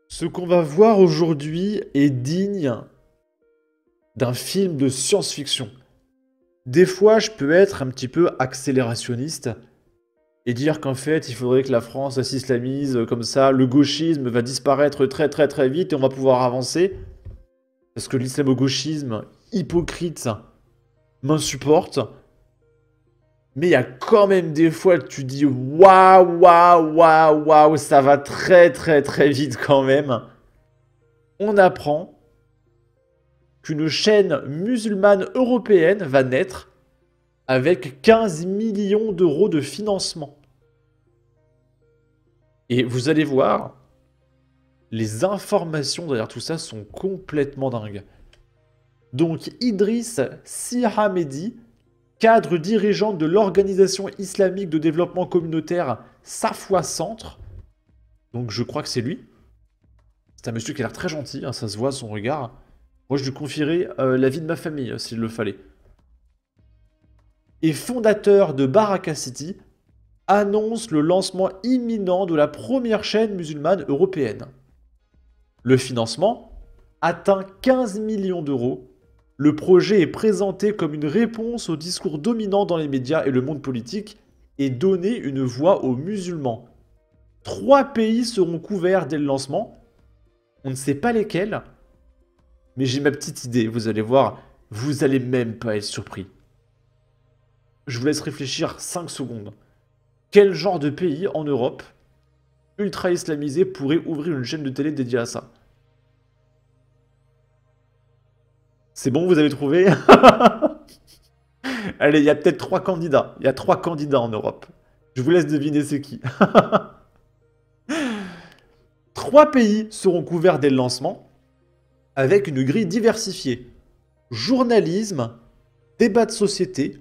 Ce qu'on va voir aujourd'hui est digne d'un film de science-fiction. Des fois, je peux être un petit peu accélérationniste et dire qu'en fait, il faudrait que la France s'islamise, comme ça, le gauchisme va disparaître très très très vite et on va pouvoir avancer. Parce que l'islamo-gauchisme hypocrite m'insupporte. Mais il y a quand même des fois que tu dis waouh, waouh, waouh, waouh, ça va très très très vite quand même. On apprend qu'une chaîne musulmane européenne va naître avec 15 millions d'euros de financement. Et vous allez voir, les informations derrière tout ça sont complètement dingues. Donc Idriss Sihamedi, cadre dirigeant de l'Organisation islamique de développement communautaire Safwa Centre, donc je crois que c'est lui. C'est un monsieur qui a l'air très gentil, hein, ça se voit son regard. Moi je lui confierais la vie de ma famille s'il le fallait. Et fondateur de Baraka City, annonce le lancement imminent de la première chaîne musulmane européenne. Le financement atteint 15 millions d'euros. Le projet est présenté comme une réponse au discours dominant dans les médias et le monde politique et donner une voix aux musulmans. 3 pays seront couverts dès le lancement. On ne sait pas lesquels, mais j'ai ma petite idée, vous allez voir, vous allez même pas être surpris. Je vous laisse réfléchir 5 secondes. Quel genre de pays en Europe, ultra-islamisé, pourrait ouvrir une chaîne de télé dédiée à ça? C'est bon, vous avez trouvé? Allez, il y a peut-être 3 candidats. Il y a 3 candidats en Europe. Je vous laisse deviner c'est qui. 3 pays seront couverts dès le lancement, avec une grille diversifiée. Journalisme, débat de société,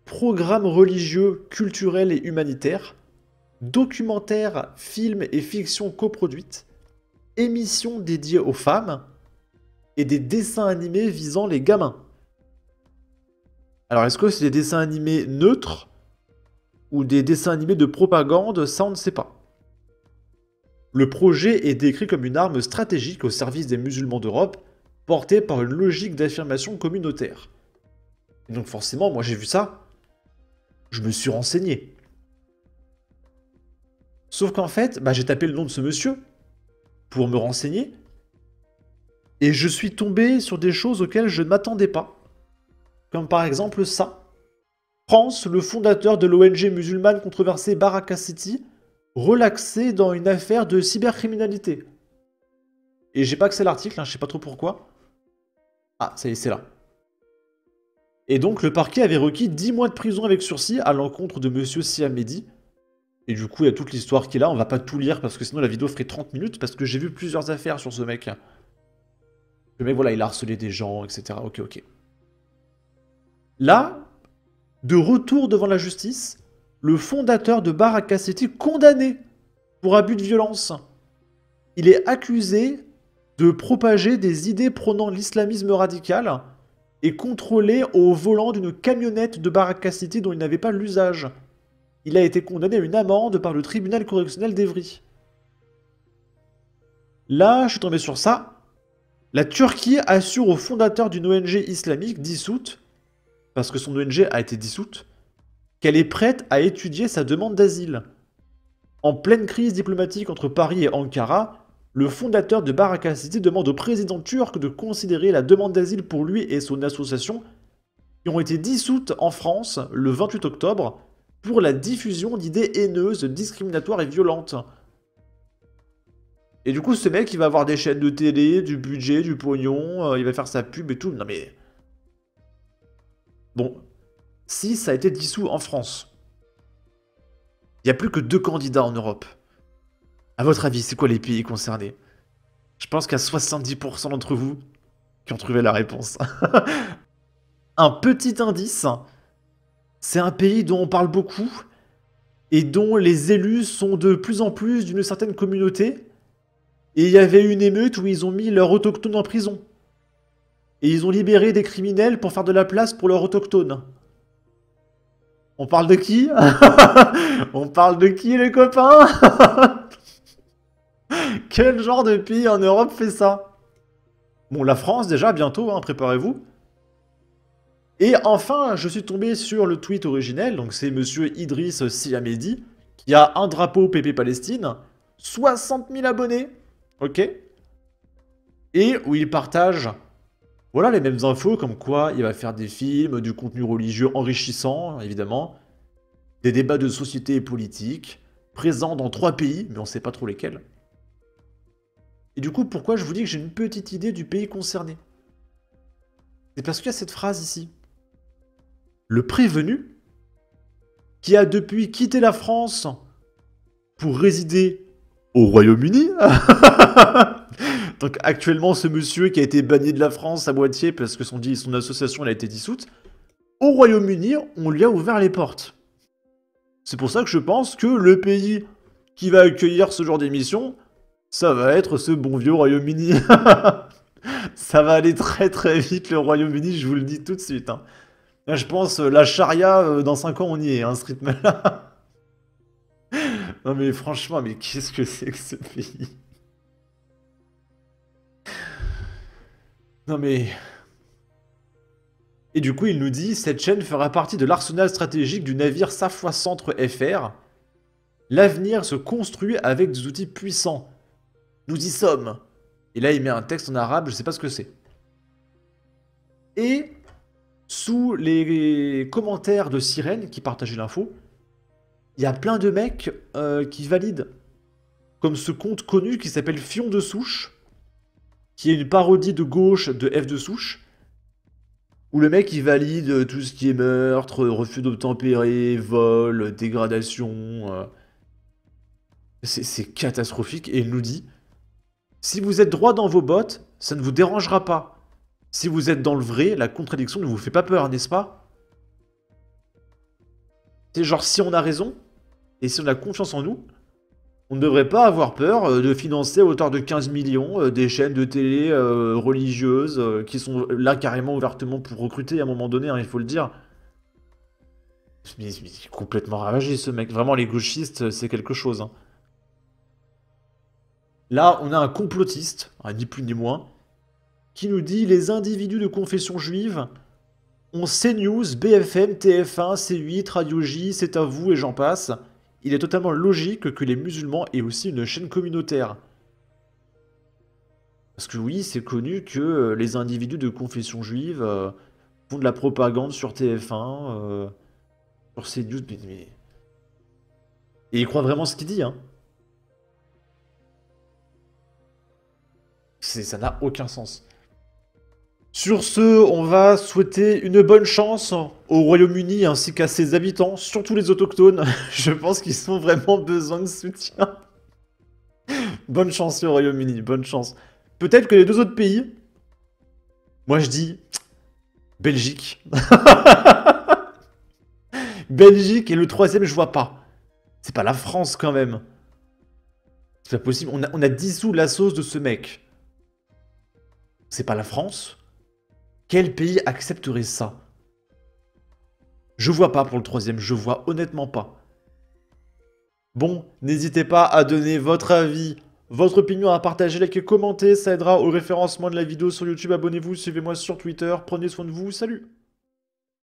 programmes religieux, culturels et humanitaires, documentaires, films et fictions coproduites, émissions dédiées aux femmes et des dessins animés visant les gamins. Alors, est-ce que c'est des dessins animés neutres ou des dessins animés de propagande? Ça, on ne sait pas. Le projet est décrit comme une arme stratégique au service des musulmans d'Europe, portée par une logique d'affirmation communautaire. Et donc forcément, moi j'ai vu ça, je me suis renseigné. Sauf qu'en fait, j'ai tapé le nom de ce monsieur pour me renseigner, et je suis tombé sur des choses auxquelles je ne m'attendais pas. Comme par exemple ça. France, le fondateur de l'ONG musulmane controversée Baraka City, relaxé dans une affaire de cybercriminalité. Et j'ai pas accès à l'article, je sais pas trop pourquoi. Ah, ça y est, c'est là. Et donc, le parquet avait requis 10 mois de prison avec sursis à l'encontre de Monsieur Sihamedi. Et du coup, il y a toute l'histoire qu'il a. On va pas tout lire parce que sinon la vidéo ferait 30 minutes parce que j'ai vu plusieurs affaires sur ce mec. Le mec, voilà, il a harcelé des gens, etc. Ok, ok. Là, de retour devant la justice, le fondateur de Baraka City condamné pour abus de violence. Il est accusé de propager des idées prônant l'islamisme radical et contrôlé au volant d'une camionnette de Baraka City dont il n'avait pas l'usage. Il a été condamné à une amende par le tribunal correctionnel d'Evry. Là, je suis tombé sur ça. La Turquie assure au fondateur d'une ONG islamique dissoute, parce que son ONG a été dissoute, qu'elle est prête à étudier sa demande d'asile. En pleine crise diplomatique entre Paris et Ankara, le fondateur de Baraka City demande au président turc de considérer la demande d'asile pour lui et son association, qui ont été dissoutes en France le 28 octobre, pour la diffusion d'idées haineuses, discriminatoires et violentes. Et du coup, ce mec, il va avoir des chaînes de télé, du budget, du pognon, il va faire sa pub et tout. Non mais... Bon, si ça a été dissous en France, il n'y a plus que 2 candidats en Europe. À votre avis, c'est quoi les pays concernés? Je pense qu'il y a 70% d'entre vous qui ont trouvé la réponse. Un petit indice, c'est un pays dont on parle beaucoup et dont les élus sont de plus en plus d'une certaine communauté. Et il y avait une émeute où ils ont mis leurs autochtones en prison. Et ils ont libéré des criminels pour faire de la place pour leurs autochtones. On parle de qui? On parle de qui, les copains? Quel genre de pays en Europe fait ça? Bon, la France déjà, bientôt, hein, préparez-vous. Et enfin, je suis tombé sur le tweet originel, donc c'est monsieur Idriss Siamedi, qui a un drapeau PP Palestine, 60 000 abonnés, ok? Et où il partage, voilà les mêmes infos, comme quoi il va faire des films, du contenu religieux enrichissant, évidemment, des débats de société et politique, présents dans 3 pays, mais on sait pas trop lesquels. Et du coup, pourquoi je vous dis que j'ai une petite idée du pays concerné? C'est parce qu'il y a cette phrase ici. Le prévenu, qui a depuis quitté la France pour résider au Royaume-Uni. Donc actuellement, ce monsieur qui a été banni de la France à moitié parce que son association elle a été dissoute, au Royaume-Uni, on lui a ouvert les portes. C'est pour ça que je pense que le pays qui va accueillir ce genre d'émission, ça va être ce bon vieux Royaume-Uni. Ça va aller très très vite le Royaume-Uni, je vous le dis tout de suite. Hein. Là, je pense, la charia, dans 5 ans, on y est, hein, ce rythme-là. Non mais franchement, mais qu'est-ce que c'est que ce pays? Non mais... Et du coup, il nous dit, cette chaîne fera partie de l'arsenal stratégique du navire Safwa Centre FR. L'avenir se construit avec des outils puissants. Nous y sommes. Et là, il met un texte en arabe, je sais pas ce que c'est. Et... sous les commentaires de Sirène qui partageaient l'info, il y a plein de mecs qui valident. Comme ce compte connu qui s'appelle Fion de Souche, qui est une parodie de gauche de F de Souche, où le mec il valide tout ce qui est meurtre, refus d'obtempérer, vol, dégradation. C'est catastrophique. Et il nous dit, si vous êtes droit dans vos bottes, ça ne vous dérangera pas. Si vous êtes dans le vrai, la contradiction ne vous fait pas peur, n'est-ce pas? C'est genre, si on a raison, et si on a confiance en nous, on ne devrait pas avoir peur de financer à hauteur de 15 millions des chaînes de télé religieuses qui sont là carrément ouvertement pour recruter à un moment donné, hein, il faut le dire. Mais il est complètement ravagé ce mec. Vraiment, les gauchistes, c'est quelque chose. Hein. Là, on a un complotiste, hein, ni plus ni moins, qui nous dit les individus de confession juive ont CNews, BFM, TF1, C8, Radio J, C'est à vous et j'en passe. Il est totalement logique que les musulmans aient aussi une chaîne communautaire. Parce que oui, c'est connu que les individus de confession juive font de la propagande sur TF1, sur CNews, mais... Et il croit vraiment ce qu'il dit, hein. Ça n'a aucun sens. Sur ce, on va souhaiter une bonne chance au Royaume-Uni ainsi qu'à ses habitants, surtout les autochtones. Je pense qu'ils ont vraiment besoin de soutien. Bonne chance au Royaume-Uni, bonne chance. Peut-être que les 2 autres pays, moi je dis Belgique. Belgique et le 3e, je vois pas. C'est pas la France quand même. C'est pas possible, on a dissous la sauce de ce mec. C'est pas la France? Quel pays accepterait ça? Je vois pas pour le 3e, je vois honnêtement pas. Bon, n'hésitez pas à donner votre avis, votre opinion, à partager, liker, commenter, ça aidera au référencement de la vidéo sur YouTube. Abonnez-vous, suivez-moi sur Twitter, prenez soin de vous, salut!